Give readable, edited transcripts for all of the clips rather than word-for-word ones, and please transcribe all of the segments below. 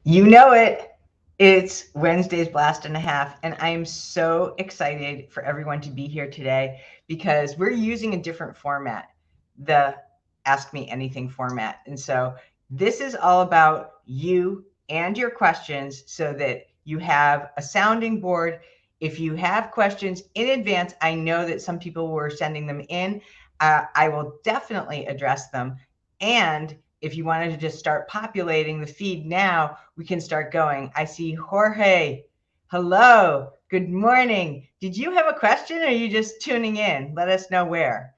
You know it. It's Wednesday's Blast and a Half, and I am so excited for everyone to be here today because we're using a different format, the Ask Me Anything format. And so this is all about you and your questions so that you have a sounding board. If you have questions in advance, I know that some people were sending them in. I will definitely address them. And if you wanted to just start populating the feed now, we can start going. I see Jorge. Hello. Good morning. Did you have a question or are you just tuning in? Let us know where.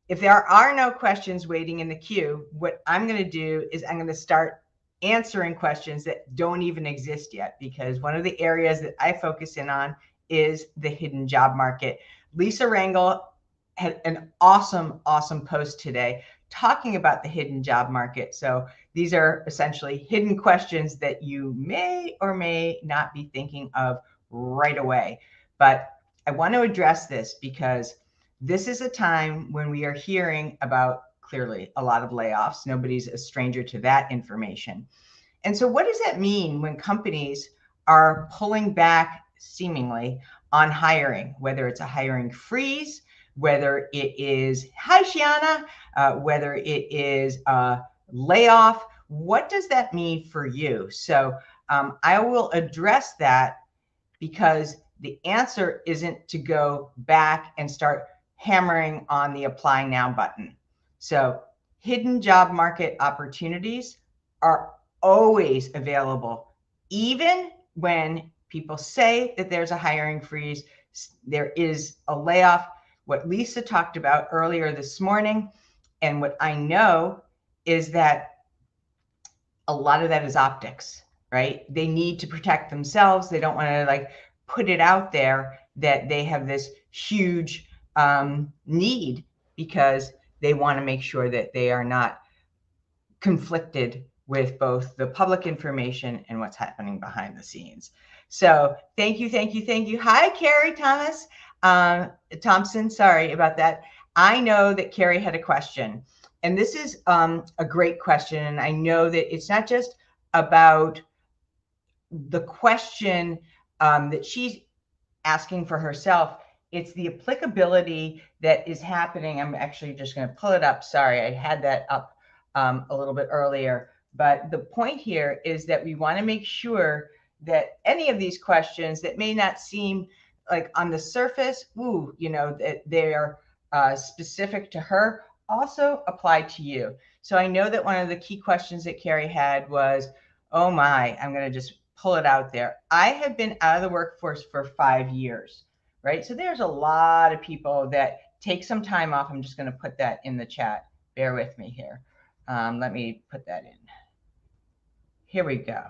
If there are no questions waiting in the queue, what I'm going to do is I'm going to start answering questions that don't even exist yet, because one of the areas that I focus in on is the hidden job market. Lisa Rangel had an awesome post today talking about the hidden job market. So these are essentially hidden questions that you may or may not be thinking of right away. But I want to address this because this is a time when we are hearing about, clearly, a lot of layoffs. Nobody's a stranger to that information. And so what does that mean when companies are pulling back seemingly on hiring, whether it's a hiring freeze, whether it is, hi, Shiana, whether it is a layoff? What does that mean for you? So I will address that, because the answer isn't to go back and start hammering on the apply now button. So hidden job market opportunities are always available, even when people say that there's a hiring freeze, there is a layoff. What Lisa talked about earlier this morning, and what I know, is that a lot of that is optics, right? They need to protect themselves. They don't want to put it out there that they have this huge need, because they want to make sure that they are not conflicted with both the public information and what's happening behind the scenes. So thank you. Hi, Carrie Thompson. Sorry about that. I know that Carrie had a question, and this is a great question. And I know that it's not just about the question that she's asking for herself. It's the applicability that is happening. I'm actually just going to pull it up. Sorry, I had that up a little bit earlier. But the point here is that we want to make sure that any of these questions that may not seem like on the surface, that they're specific to her, also apply to you. So I know that one of the key questions that Carrie had was, oh my, I'm going to just pull it out there. I have been out of the workforce for 5 years, right? So there's a lot of people that take some time off. I'm just going to put that in the chat. Bear with me here. Let me put that in. Here we go.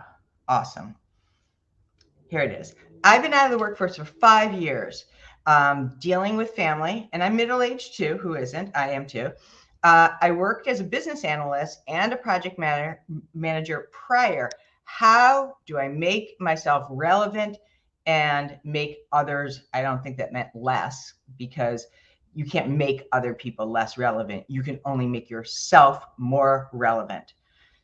Awesome. Here it is. I've been out of the workforce for 5 years, dealing with family, and I'm middle-aged too. Who isn't? I am too. I worked as a business analyst and a project manager prior. How do I make myself relevant and make others? I don't think that meant less, because you can't make other people less relevant. You can only make yourself more relevant.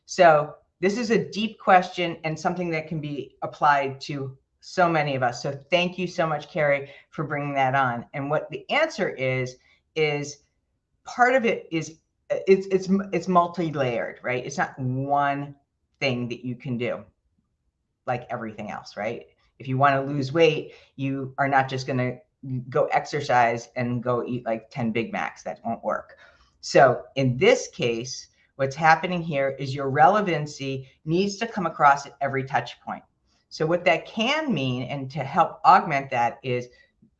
So this is a deep question and something that can be applied to so many of us. So thank you so much, Carrie, for bringing that on. And what the answer is part of it is it's multi-layered, right? It's not one thing that you can do like everything else, right? If you want to lose weight, you are not just going to go exercise and go eat like 10 Big Macs. That won't work. So in this case, what's happening here is your relevancy needs to come across at every touch point. So what that can mean, and to help augment that, is,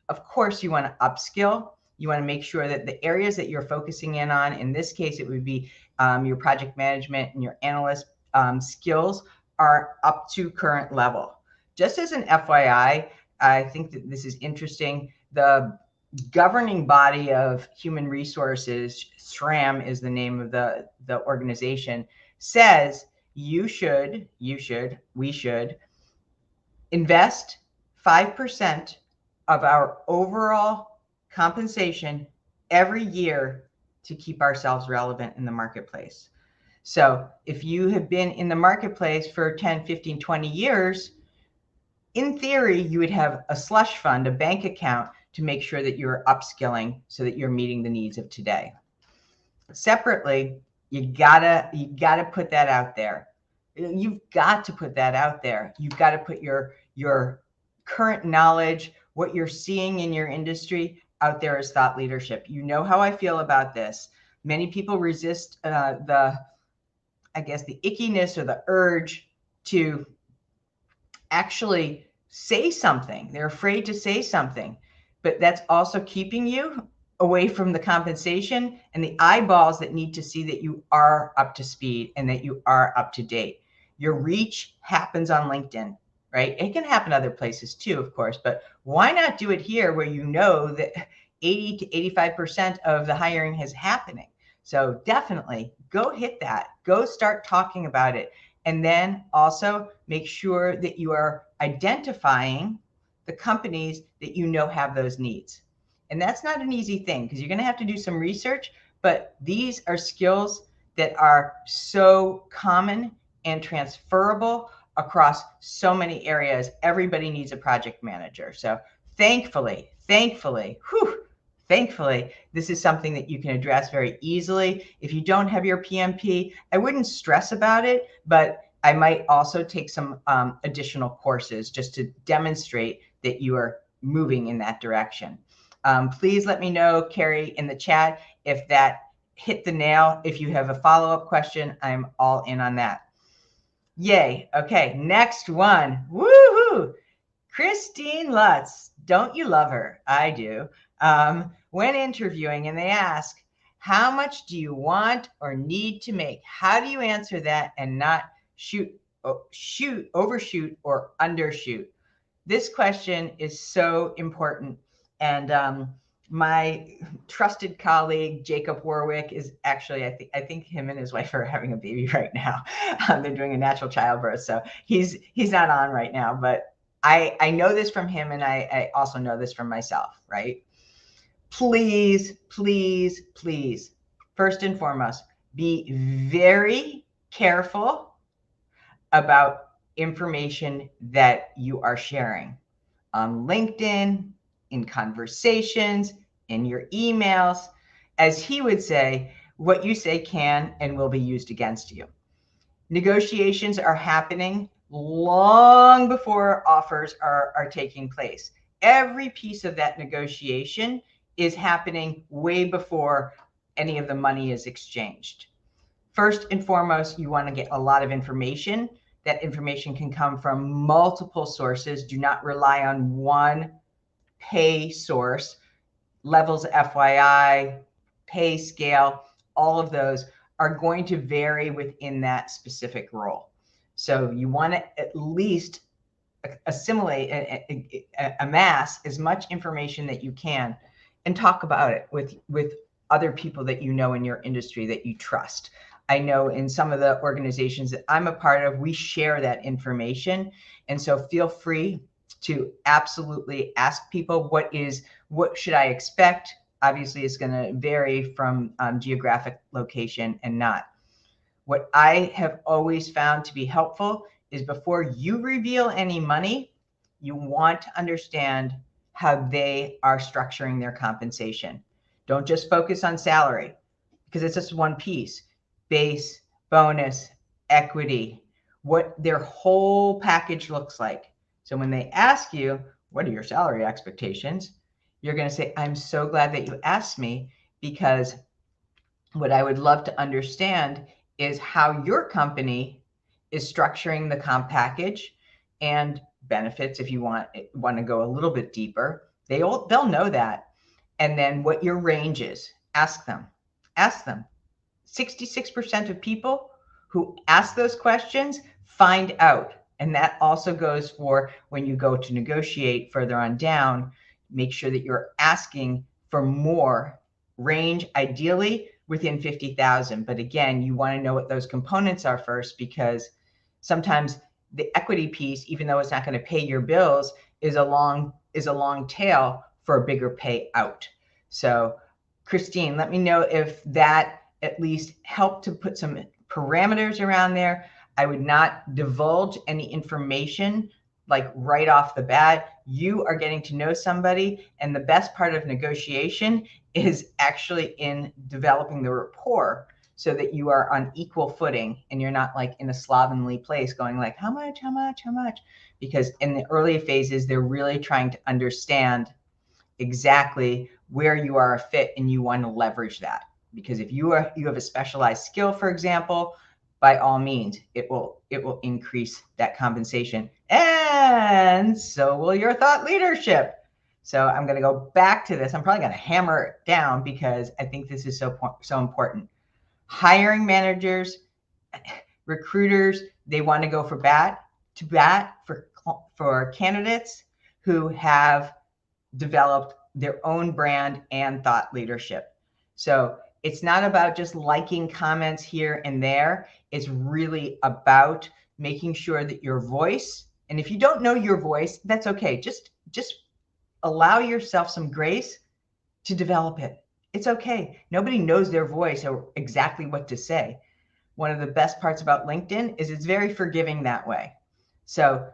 of course, you want to upskill. You want to make sure that the areas that you're focusing in on, in this case, it would be your project management and your analyst skills, are up to current level. Just as an FYI, I think that this is interesting. The governing body of human resources, SRAM is the name of the organization, says we should invest 5% of our overall compensation every year to keep ourselves relevant in the marketplace. So if you have been in the marketplace for 10, 15, 20 years, in theory, you would have a slush fund, a bank account to make sure that you're upskilling so that you're meeting the needs of today. Separately, you gotta put that out there. You've got to put that out there. You've got to put your current knowledge, what you're seeing in your industry out there as thought leadership. You know how I feel about this. Many people resist the ickiness or the urge to actually say something. They're afraid to say something, but that's also keeping you away from the compensation and the eyeballs that need to see that you are up to speed and that you are up to date. Your reach happens on LinkedIn, right? It can happen other places too, of course, but why not do it here where you know that 80 to 85% of the hiring is happening? So definitely go hit that, go start talking about it. And then also make sure that you are identifying the companies that you know have those needs. And that's not an easy thing because you're going to have to do some research, but these are skills that are so common and transferable across so many areas. Everybody needs a project manager. So thankfully, this is something that you can address very easily. If you don't have your PMP, I wouldn't stress about it, but I might also take some additional courses just to demonstrate that you are moving in that direction. Please let me know, Carrie, in the chat if that hit the nail. If you have a follow-up question, I'm all in on that. Yay. Okay, next one. Woohoo! Christine Lutz. Don't you love her? I do. When interviewing and they ask, how much do you want or need to make? How do you answer that and not overshoot or undershoot? This question is so important. And my trusted colleague, Jacob Warwick, is actually, I think him and his wife are having a baby right now. They're doing a natural childbirth. So he's not on right now, but I know this from him, and I also know this from myself, right? Please, please, please, first and foremost, be very careful about information that you are sharing on LinkedIn, in conversations, in your emails. As he would say, what you say can and will be used against you. Negotiations are happening long before offers are taking place. Every piece of that negotiation is happening way before any of the money is exchanged. First and foremost, you want to get a lot of information. That information can come from multiple sources. Do not rely on one pay source. Levels FYI, pay scale, all of those are going to vary within that specific role. So you want to at least assimilate, amass as much information that you can and talk about it with other people that you know in your industry that you trust. I know in some of the organizations that I'm a part of, we share that information. And so feel free to absolutely ask people what should I expect? Obviously, it's going to vary from geographic location and not. What I have always found to be helpful is before you reveal any money, you want to understand how they are structuring their compensation. Don't just focus on salary because it's just one piece. Base, bonus, equity, what their whole package looks like. So when they ask you, what are your salary expectations? You're going to say, I'm so glad that you asked me, because what I would love to understand is how your company is structuring the comp package and benefits. If you want to go a little bit deeper, they'll know that. And then what your range is, ask them. 66% of people who ask those questions find out. And that also goes for when you go to negotiate further on down. Make sure that you're asking for more range, ideally within 50,000. But again, you want to know what those components are first, because sometimes the equity piece, even though it's not going to pay your bills, is a long tail for a bigger payout. So Christine, let me know if that at least helped to put some parameters around there. I would not divulge any information like right off the bat. You are getting to know somebody, and the best part of negotiation is actually in developing the rapport so that you are on equal footing and you're not like in a slovenly place going like, how much, how much, how much? Because in the early phases, they're really trying to understand exactly where you are a fit, and you want to leverage that. Because if you have a specialized skill, for example, by all means, it will increase that compensation, and so will your thought leadership. So I'm going to go back to this. I'm probably going to hammer it down because I think this is so important. Hiring managers, recruiters, they want to go for for candidates who have developed their own brand and thought leadership. So it's not about just liking comments here and there. It's really about making sure that your voice, and if you don't know your voice, that's okay. Just allow yourself some grace to develop it. It's okay. Nobody knows their voice or exactly what to say. One of the best parts about LinkedIn is it's very forgiving that way. So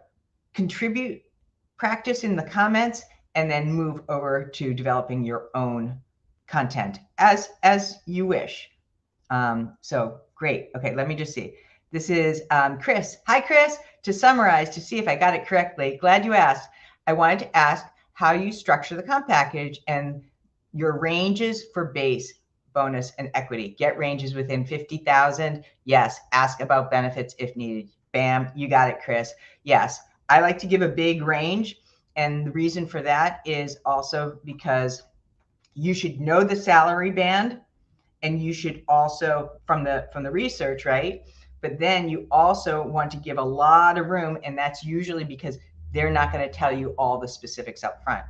contribute, practice in the comments, and then move over to developing your own content as you wish. So great. Okay, let me just see. This is Chris. Hi, Chris. To summarize, to see if I got it correctly, glad you asked. I wanted to ask how you structure the comp package and your ranges for base, bonus, and equity. Get ranges within 50,000. Yes. Ask about benefits if needed. Bam. You got it, Chris. Yes. I like to give a big range. And the reason for that is also because you should know the salary band, and you should also from the research, right? But then you also want to give a lot of room, and that's usually because they're not going to tell you all the specifics up front.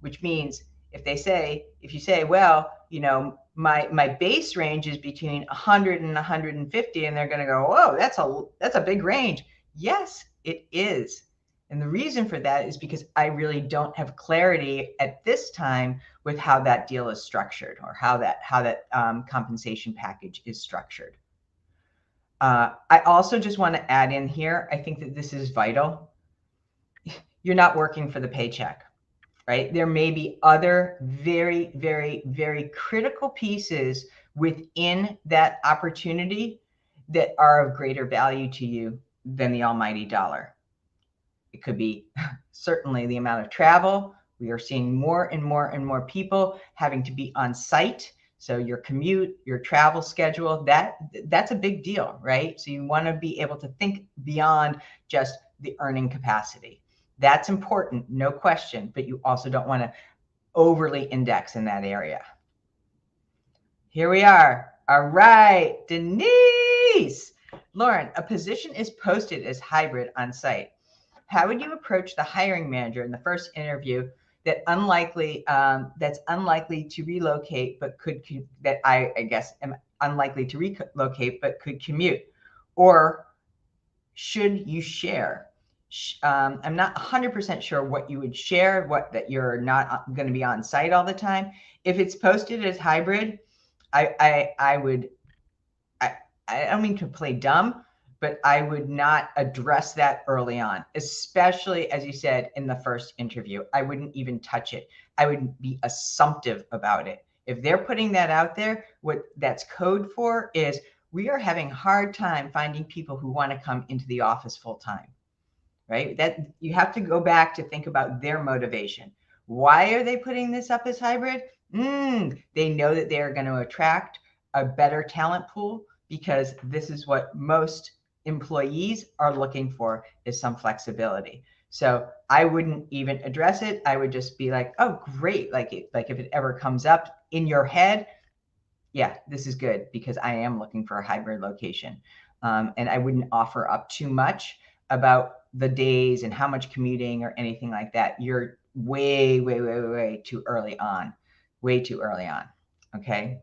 Which means if you say, well, you know, my base range is between 100 and 150, and they're going to go, whoa, that's a big range. Yes, it is. And the reason for that is because I really don't have clarity at this time with how that deal is structured, or how that compensation package is structured. I also just want to add in here, I think that this is vital. You're not working for the paycheck, right? There may be other very, very, very critical pieces within that opportunity that are of greater value to you than the almighty dollar. It could be certainly the amount of travel. We are seeing more and more and more people having to be on site. So your commute, your travel schedule, that's a big deal, right? So you want to be able to think beyond just the earning capacity. That's important, no question, but you also don't want to overly index in that area. Here we are. All right, Denise. Loren, a position is posted as hybrid on site. How would you approach the hiring manager in the first interview that's unlikely to relocate, but am unlikely to relocate, but could commute? Or should you share? I'm not 100% sure what you would share, that you're not going to be on site all the time. If it's posted as hybrid, I don't mean to play dumb, but I would not address that early on, especially, as you said, in the first interview. I wouldn't even touch it. I would be assumptive about it. If they're putting that out there, what that's code for is we are having a hard time finding people who want to come into the office full time, right? That you have to go back to think about their motivation. Why are they putting this up as hybrid? They know that they are going to attract a better talent pool, because this is what most employees are looking for, is some flexibility. So I wouldn't even address it. I would just be like, oh, great. Like if it ever comes up in your head, yeah, this is good, because I am looking for a hybrid location. And I wouldn't offer up too much about the days and how much commuting or anything like that. You're way, way, way, way too early on. Way too early on. Okay.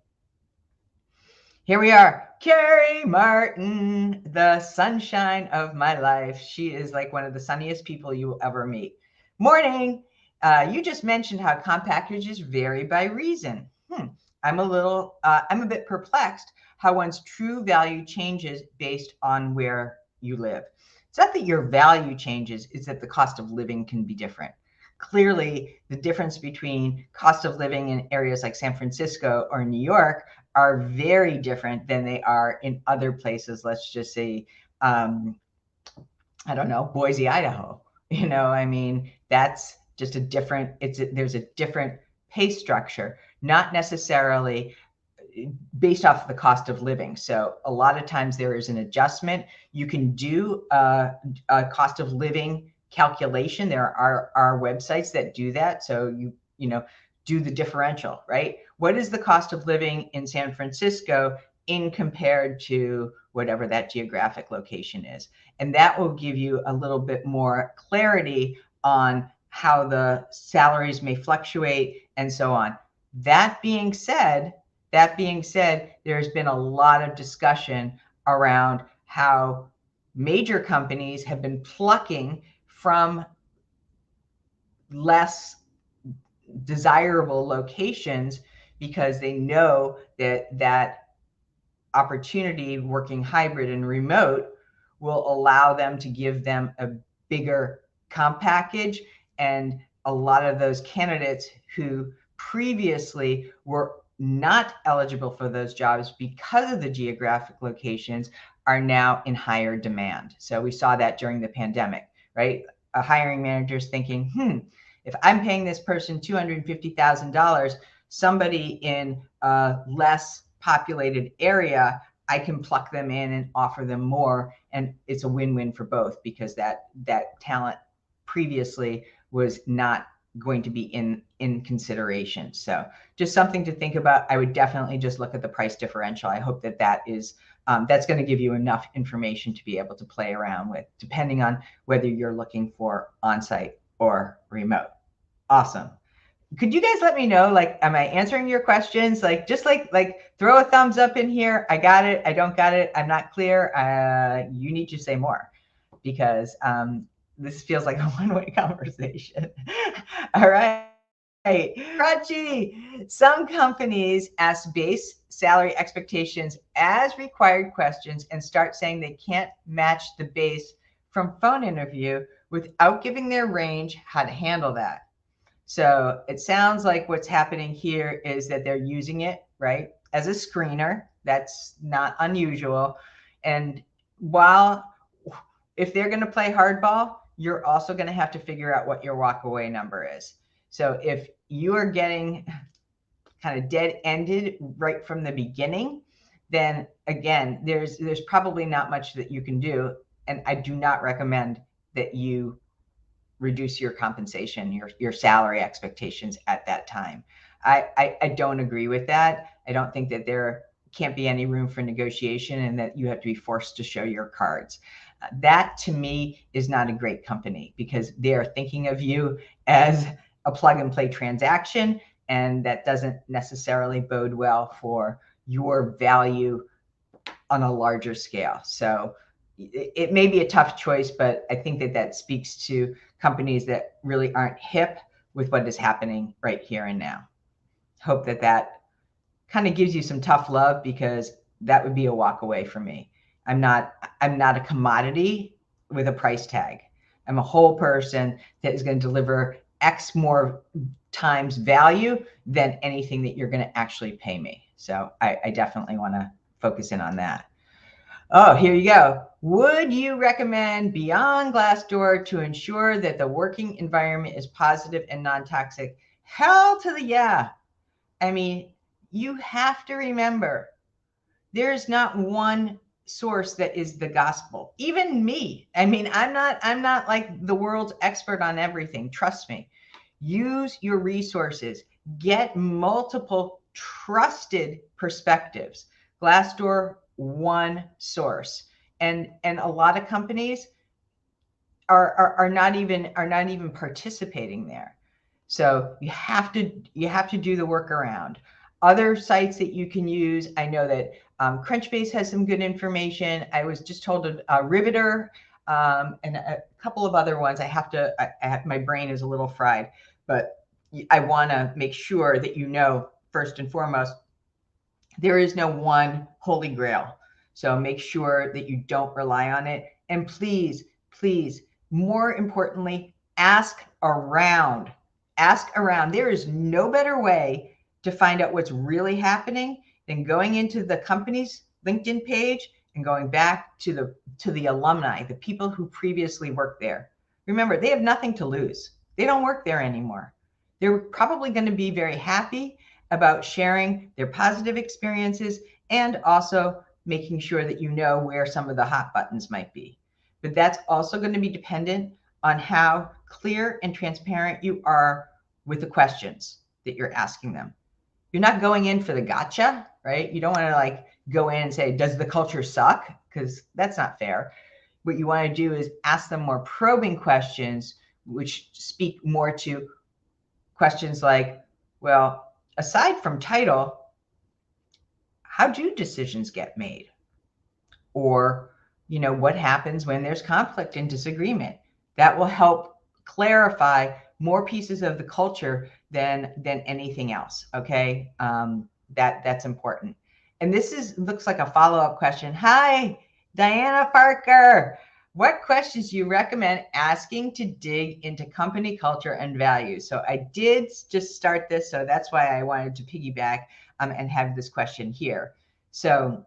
Here we are, Carrie Martin, the sunshine of my life. She is like one of the sunniest people you will ever meet. Morning. You just mentioned how comp packages vary by reason. I'm a bit perplexed. how one's true value changes based on where you live. It's not that your value changes, it's that the cost of living can be different. Clearly, the difference between cost of living in areas like San Francisco or New York are very different than they are in other places. Let's just say, I don't know, Boise, Idaho. I mean, that's just a different, there's a different pay structure, not necessarily based off of the cost of living. So a lot of times there is an adjustment. You can do a cost of living calculation. There are websites that do that. So you know, do the differential, right? What is the cost of living in San Francisco in compared to whatever that geographic location is? And that will give you a little bit more clarity on how the salaries may fluctuate and so on. That being said, there's been a lot of discussion around how major companies have been plucking from less desirable locations because they know that opportunity working hybrid and remote will allow them to give them a bigger comp package. And a lot of those candidates who previously were not eligible for those jobs because of the geographic locations are now in higher demand. So we saw that during the pandemic, right? A hiring manager's thinking, if I'm paying this person $250,000, somebody in a less populated area, I can pluck them in and offer them more. And it's a win-win for both, because that talent previously was not going to be in consideration. So just something to think about. I would definitely just look at the price differential. I hope that is that's going to give you enough information to be able to play around with, depending on whether you're looking for on-site or remote. Awesome. Could you guys let me know, like, am I answering your questions? Like, just like throw a thumbs up in here. I got it. I don't got it. I'm not clear. You need to say more, because this feels like a one-way conversation. All right. Raji, some companies ask base salary expectations as required questions and start saying they can't match the base from phone interview without giving their range. How to handle that? So it sounds like what's happening here is that they're using it, right, as a screener. That's not unusual. And if they're going to play hardball, you're also going to have to figure out what your walkaway number is. So if you are getting kind of dead-ended right from the beginning, then again, there's probably not much that you can do. And I do not recommend that you reduce your compensation, your salary expectations at that time. I don't agree with that. I don't think that there can't be any room for negotiation and that you have to be forced to show your cards. That to me is not a great company, because they are thinking of you as a plug and play transaction, and that doesn't necessarily bode well for your value on a larger scale. So it may be a tough choice, but I think that speaks to companies that really aren't hip with what is happening right here and now. Hope that kind of gives you some tough love, because that would be a walk away for me. I'm not a commodity with a price tag. I'm a whole person that is going to deliver X more times value than anything that you're going to actually pay me. So I definitely want to focus in on that. Oh, here you go. Would you recommend Beyond Glassdoor to ensure that the working environment is positive and non-toxic? Hell to the yeah. I mean, you have to remember, there's not one source that is the gospel. Even me. I mean, I'm not like the world's expert on everything. Trust me. Use your resources. Get multiple trusted perspectives. Glassdoor, one source. And a lot of companies are not even participating there. So you have to do the workaround. Other sites that you can use, I know that Crunchbase has some good information. I was just told a Riveter and a couple of other ones. My brain is a little fried, but I want to make sure that you know, first and foremost, There is no one holy grail. So make sure that you don't rely on it. And please, please, more importantly, ask around. Ask around. There is no better way to find out what's really happening than going into the company's LinkedIn page and going back to the alumni, the people who previously worked there. Remember, they have nothing to lose. They don't work there anymore. They're probably going to be very happy about sharing their positive experiences and also making sure that you know where some of the hot buttons might be. But that's also going to be dependent on how clear and transparent you are with the questions that you're asking them. You're not going in for the gotcha, right? You don't want to like go in and say, does the culture suck? Because that's not fair. What you want to do is ask them more probing questions, which speak more to questions like, well, aside from title, how do decisions get made? Or, what happens when there's conflict and disagreement? That will help clarify more pieces of the culture than anything else. Okay, that's important. And this looks like a follow-up question. Hi, Diana Parker. What questions do you recommend asking to dig into company culture and values? So I did just start this, so that's why I wanted to piggyback and have this question here. So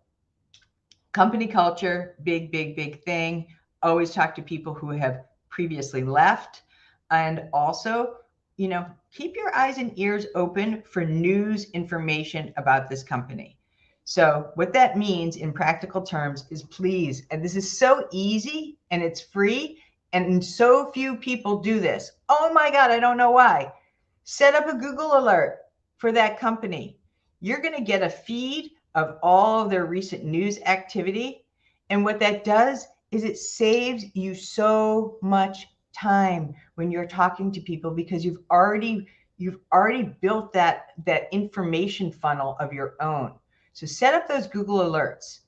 company culture, big, big, big thing. Always talk to people who have previously left. And also, keep your eyes and ears open for news information about this company. So what that means in practical terms is please, and this is so easy and it's free, and so few people do this. Oh my God, I don't know why. Set up a Google alert for that company. You're going to get a feed of all of their recent news activity. And what that does is it saves you so much time when you're talking to people, because you've already built that information funnel of your own. So set up those Google alerts,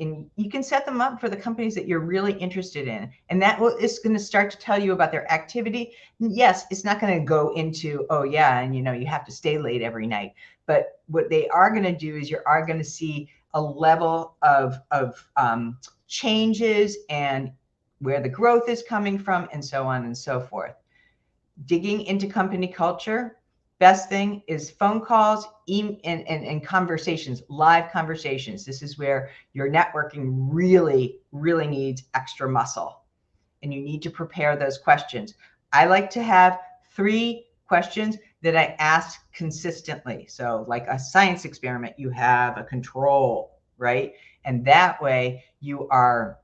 and you can set them up for the companies that you're really interested in. And that is going to start to tell you about their activity. Yes, it's not going to go into, oh yeah, and you have to stay late every night. But what they are going to do is you are going to see a level of changes and where the growth is coming from and so on and so forth. Digging into company culture, best thing is phone calls and conversations, live conversations. This is where your networking really, really needs extra muscle, and you need to prepare those questions. I like to have 3 questions that I ask consistently. So like a science experiment, you have a control, right? And that way you are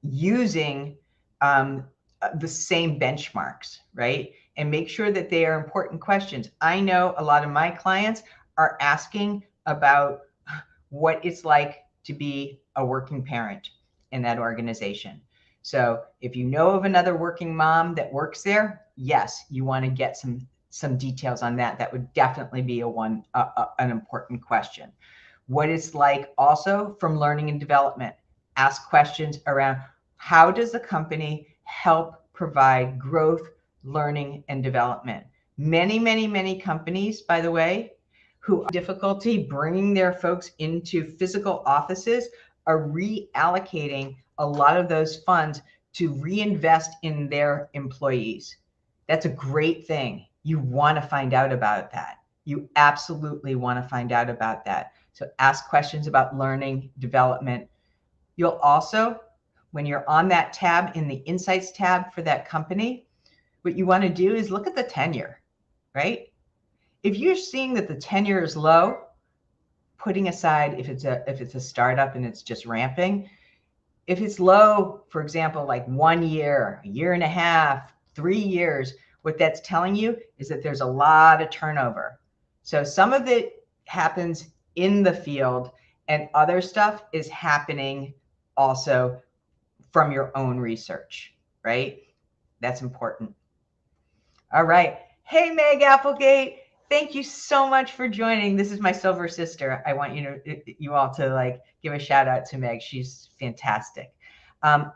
using the same benchmarks, right? And make sure that they are important questions. I know a lot of my clients are asking about what it's like to be a working parent in that organization. So if you know of another working mom that works there, yes, you want to get some details on that. That would definitely be an important question. What it's like also from learning and development. Ask questions around, how does the company help provide growth, learning, and development? Many, many, many companies, by the way, who have difficulty bringing their folks into physical offices are reallocating a lot of those funds to reinvest in their employees. That's a great thing. You want to find out about that. You absolutely want to find out about that. So ask questions about learning, development. You'll also, when you're on that tab in the Insights tab for that company, what you want to do is look at the tenure, right? If you're seeing that the tenure is low, putting aside if it's a startup and it's just ramping, if it's low, for example, like 1 year, a year and a half, 3 years, what that's telling you is that there's a lot of turnover. So some of it happens in the field, and other stuff is happening also from your own research, right? That's important. All right. Hey, Meg Applegate. Thank you so much for joining. This is my silver sister. I want you all to like give a shout out to Meg. She's fantastic.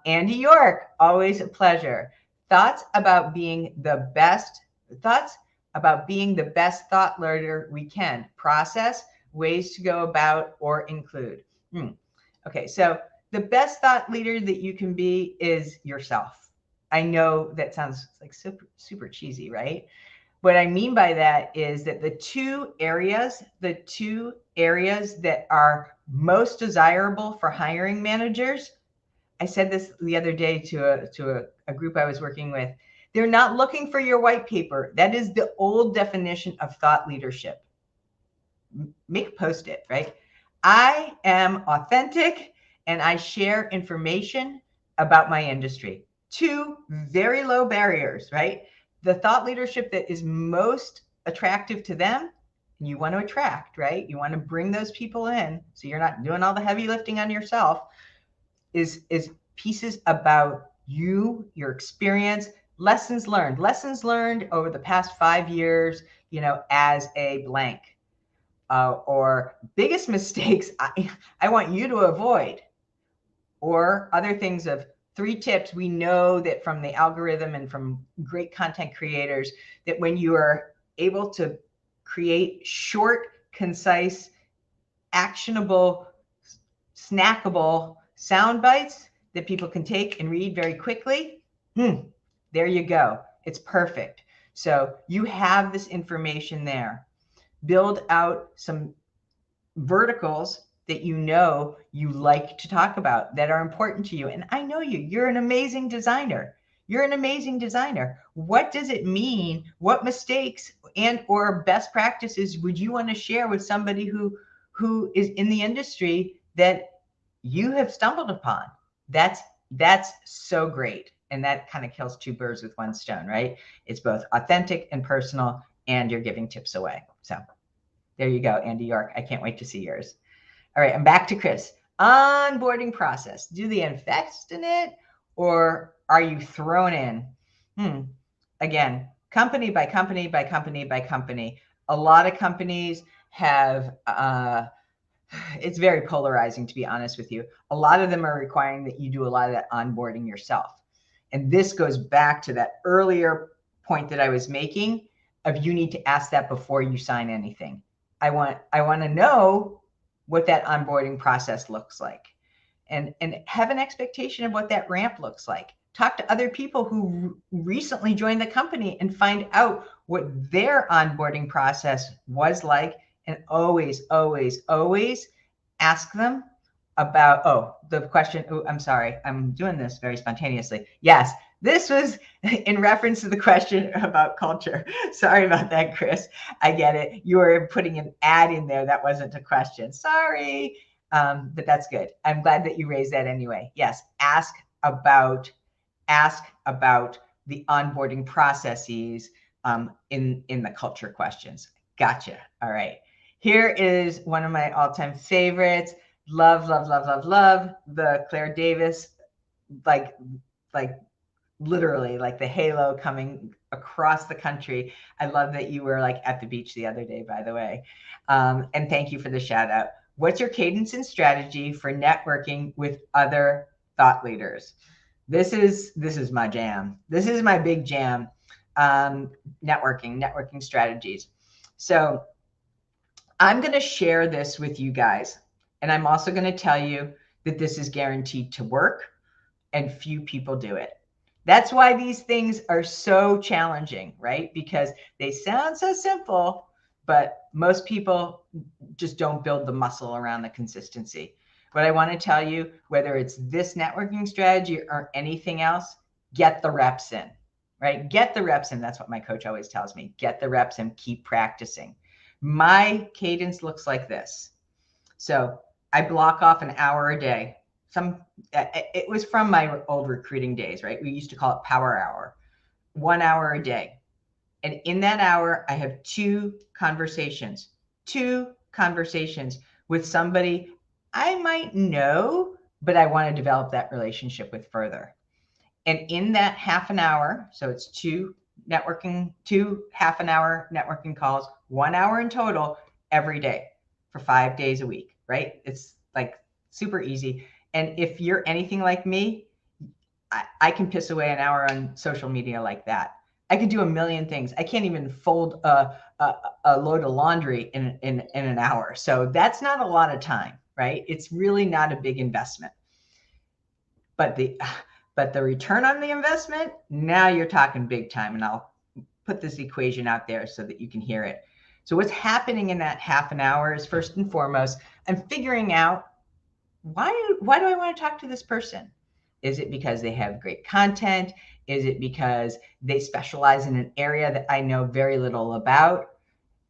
Andy York, always a pleasure. Thoughts about being the best thought learner we can. Process, ways to go about or include. Okay, so the best thought leader that you can be is yourself. I know that sounds like super cheesy, right? What I mean by that is that the two areas that are most desirable for hiring managers, I said this the other day to a group I was working with. They're not looking for your white paper. That is the old definition of thought leadership. Make a post-it, right? I am authentic and I share information about my industry. Two very low barriers, right? The thought leadership that is most attractive to them, and you want to attract, right? You want to bring those people in so you're not doing all the heavy lifting on yourself, is pieces about you, your experience, lessons learned over the past 5 years, as a blank. Or biggest mistakes I want you to avoid, or other things of 3 tips. We know that from the algorithm and from great content creators that when you are able to create short, concise, actionable, snackable sound bites that people can take and read very quickly, there you go. It's perfect. So you have this information there. Build out some verticals that you like to talk about that are important to you. And I know you're an amazing designer. What does it mean? What mistakes and or best practices would you want to share with somebody who is in the industry that you have stumbled upon? That's so great. And that kind of kills 2 birds with 1 stone, right? It's both authentic and personal, and you're giving tips away. So there you go, Andy York. I can't wait to see yours. All right, I'm back to Chris. Onboarding process. Do they invest in it, or are you thrown in? Again, company by company by company by company. A lot of companies have, it's very polarizing, to be honest with you. A lot of them are requiring that you do a lot of that onboarding yourself. And this goes back to that earlier point that I was making of you need to ask that before you sign anything. I want to know what that onboarding process looks like, and have an expectation of what that ramp looks like. Talk to other people who recently joined the company and find out what their onboarding process was like, and always ask them about, the question. Oh, I'm sorry. I'm doing this very spontaneously. Yes, this was in reference to the question about culture. Sorry about that, Chris. I get it. You were putting an ad in there. That wasn't a question. Sorry. But that's good. I'm glad that you raised that anyway. Yes, ask about the onboarding processes in the culture questions. Gotcha. All right. Here is one of my all-time favorites. Love the Claire Davis, like literally like the halo coming across the country. I love that you were like at the beach the other day, by the way. And thank you for the shout out. What's your cadence and strategy for networking with other thought leaders? This is my jam. This is my big jam. Networking strategies. So I'm going to share this with you guys. And I'm also going to tell you that this is guaranteed to work, and few people do it. That's why these things are so challenging, right? Because they sound so simple, but most people just don't build the muscle around the consistency. What I want to tell you, whether it's this networking strategy or anything else, get the reps in, right? Get the reps in. That's what my coach always tells me. Get the reps in, keep practicing. My cadence looks like this. So I block off an hour a day. It was from my old recruiting days, right? We used to call it power hour, 1 hour a day. And in that hour, I have two conversations with somebody I might know, but I want to develop that relationship with further. And in that half an hour, so it's two half an hour networking calls, 1 hour in total every day for 5 days a week, right? It's like super easy. And if you're anything like me, I can piss away an hour on social media like that. I could do a million things. I can't even fold a load of laundry in an hour. So that's not a lot of time, right? It's really not a big investment. But the return on the investment, now you're talking big time. And I'll put this equation out there so that you can hear it. So what's happening in that half an hour is, first and foremost, I'm figuring out why do I want to talk to this person? Is it because they have great content? Is it because they specialize in an area that I know very little about?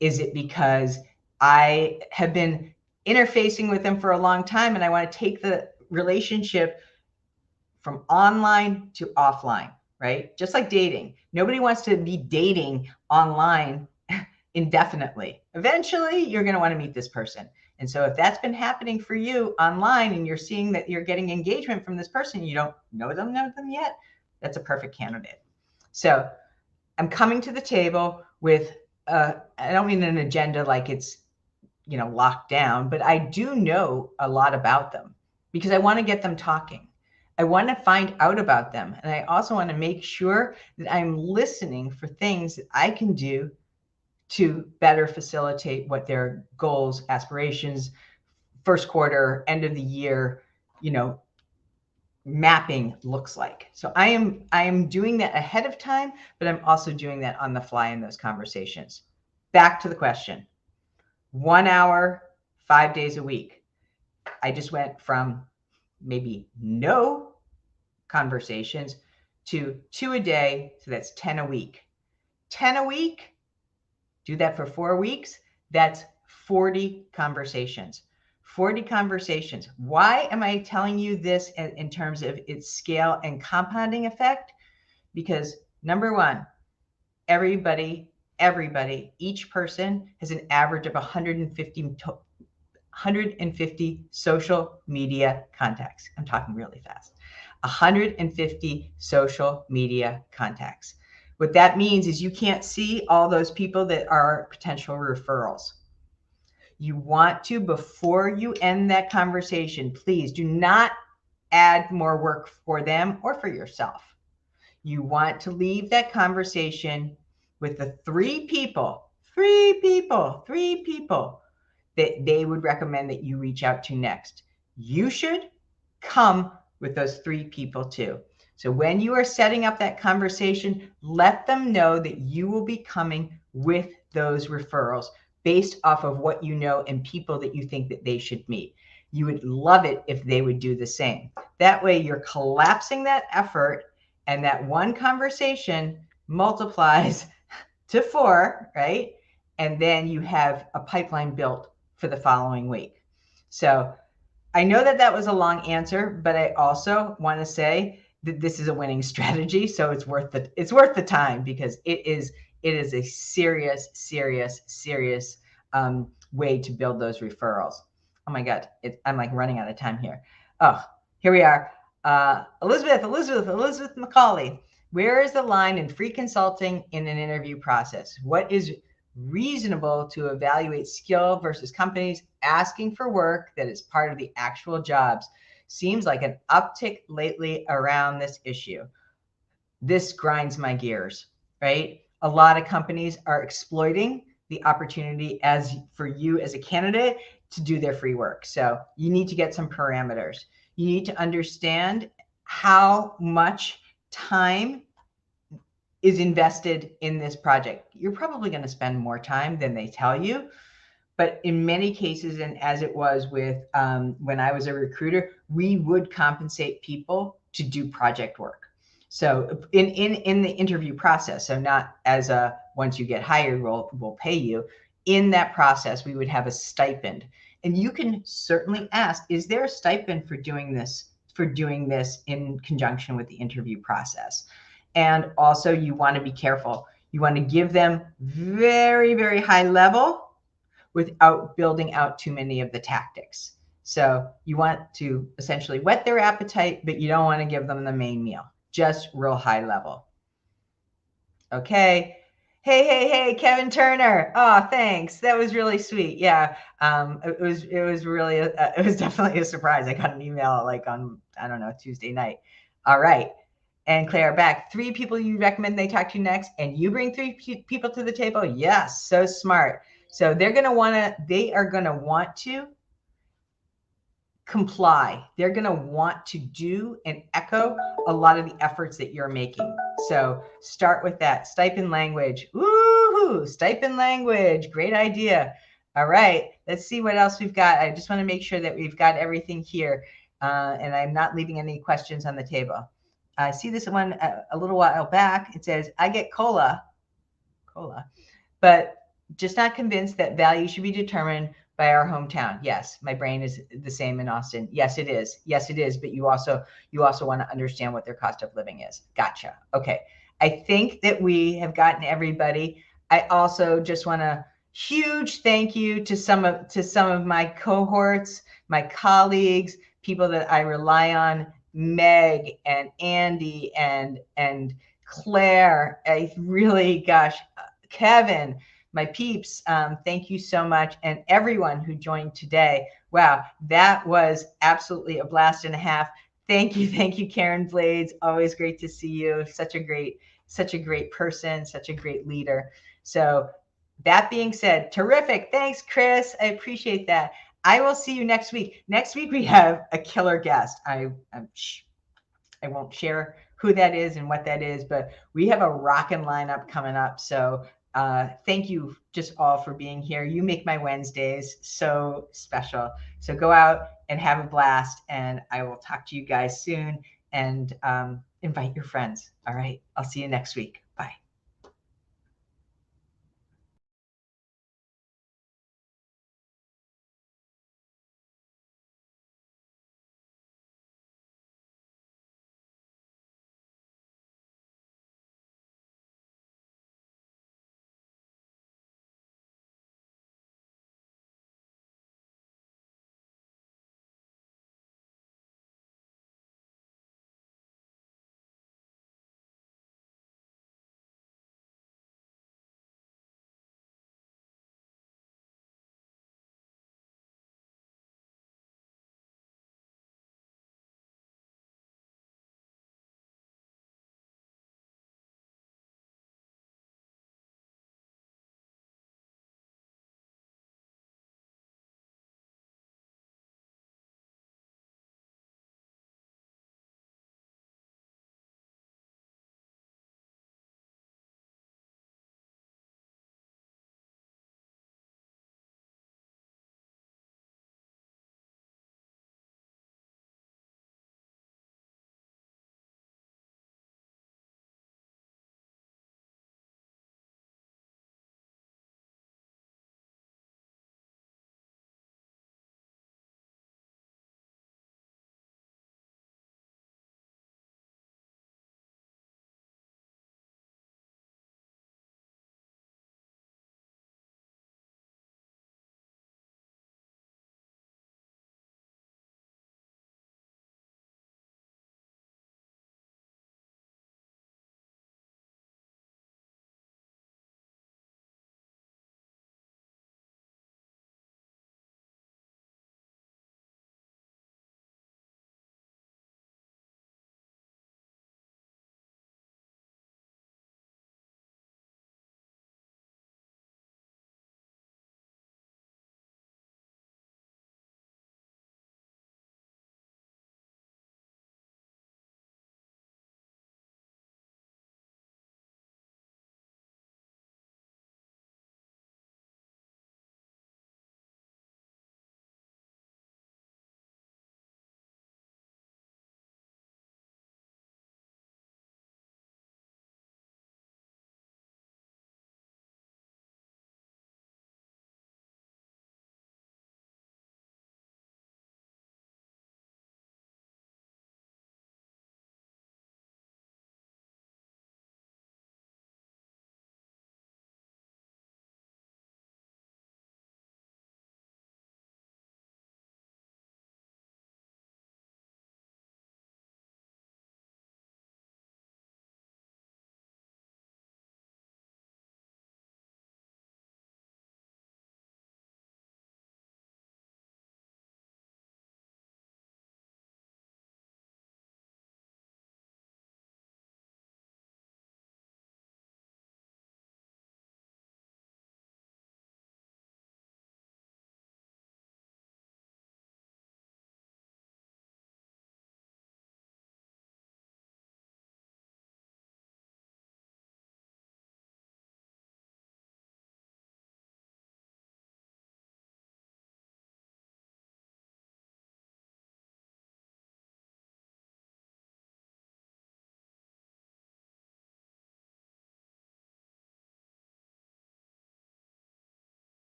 Is it because I have been interfacing with them for a long time and I want to take the relationship from online to offline, right? Just like dating. Nobody wants to be dating online indefinitely. Eventually, you're going to want to meet this person. And so if that's been happening for you online and you're seeing that you're getting engagement from this person, you don't know them yet, that's a perfect candidate. So I'm coming to the table with, I don't mean an agenda like it's, locked down, but I do know a lot about them because I want to get them talking. I want to find out about them. And I also want to make sure that I'm listening for things that I can do to better facilitate what their goals, aspirations, first quarter, end of the year, mapping looks like. So I am doing that ahead of time, but I'm also doing that on the fly in those conversations. Back to the question. 1 hour, 5 days a week. I just went from maybe no conversations to 2 a day. So that's 10 a week. 10 a week, do that for 4 weeks. That's 40 conversations. 40 conversations. Why am I telling you this in terms of its scale and compounding effect? Because number one, everybody, each person has an average of 150 social media contacts. I'm talking really fast. 150 social media contacts. What that means is you can't see all those people that are potential referrals. You want to, before you end that conversation, please do not add more work for them or for yourself. You want to leave that conversation with the three people that they would recommend that you reach out to next. You should come with those 3 people too. So when you are setting up that conversation, let them know that you will be coming with those referrals based off of what you know and people that you think that they should meet. You would love it if they would do the same. That way you're collapsing that effort, and that one conversation multiplies to 4, right? And then you have a pipeline built for the following week. So I know that was a long answer, but I also want to say that this is a winning strategy. So it's worth the time, because it is a serious way to build those referrals. Oh my God, I'm like running out of time here. Oh, here we are. Elizabeth McCauley. Where is the line in free consulting in an interview process? What is reasonable to evaluate skill versus companies asking for work that is part of the actual jobs? Seems like an uptick lately around this issue. This grinds my gears, right? A lot of companies are exploiting the opportunity for you as a candidate to do their free work. So you need to get some parameters. You need to understand how much time is invested in this project. You're probably going to spend more time than they tell you. But in many cases, and as it was with when I was a recruiter, we would compensate people to do project work. So in the interview process, so not as once you get hired, we'll pay you. In that process, we would have a stipend. And you can certainly ask, is there a stipend for doing this in conjunction with the interview process? And also, you want to be careful. You want to give them very, very high level without building out too many of the tactics. So you want to essentially whet their appetite, but you don't want to give them the main meal, just real high level. Okay. Hey, Kevin Turner. Oh, thanks. That was really sweet. Yeah. It was really, it was definitely a surprise. I got an email like on, I don't know, Tuesday night. All right. and Claire back. 3 people you recommend they talk to next, and you bring 3 people to the table. Yes, so smart. So they are going to want to comply. They're going to want to do and echo a lot of the efforts that you're making. So start with that. Stipend language. Woohoo! Stipend language. Great idea. All right. Let's see what else we've got. I just want to make sure that we've got everything here, and I'm not leaving any questions on the table. I see this one a little while back. It says, I get cola, but just not convinced that value should be determined by our hometown. Yes, my brain is the same in Austin. Yes, it is. Yes, it is. But you also want to understand what their cost of living is. Gotcha. Okay. I think that we have gotten everybody. I also just want to huge thank you to some of my cohorts, my colleagues, people that I rely on, Meg and Andy and Claire. I really, gosh, Kevin, my peeps, thank you so much. And everyone who joined today. Wow, that was absolutely a blast and a half. Thank you, Karen Blades. Always great to see you. Such a great person, such a great leader. So that being said, terrific. Thanks, Chris. I appreciate that. I will see you next week. Next week, we have a killer guest. I won't share who that is and what that is, but we have a rockin' lineup coming up. So thank you just all for being here. You make my Wednesdays so special. So go out and have a blast, and I will talk to you guys soon, and invite your friends. All right. I'll see you next week. Bye.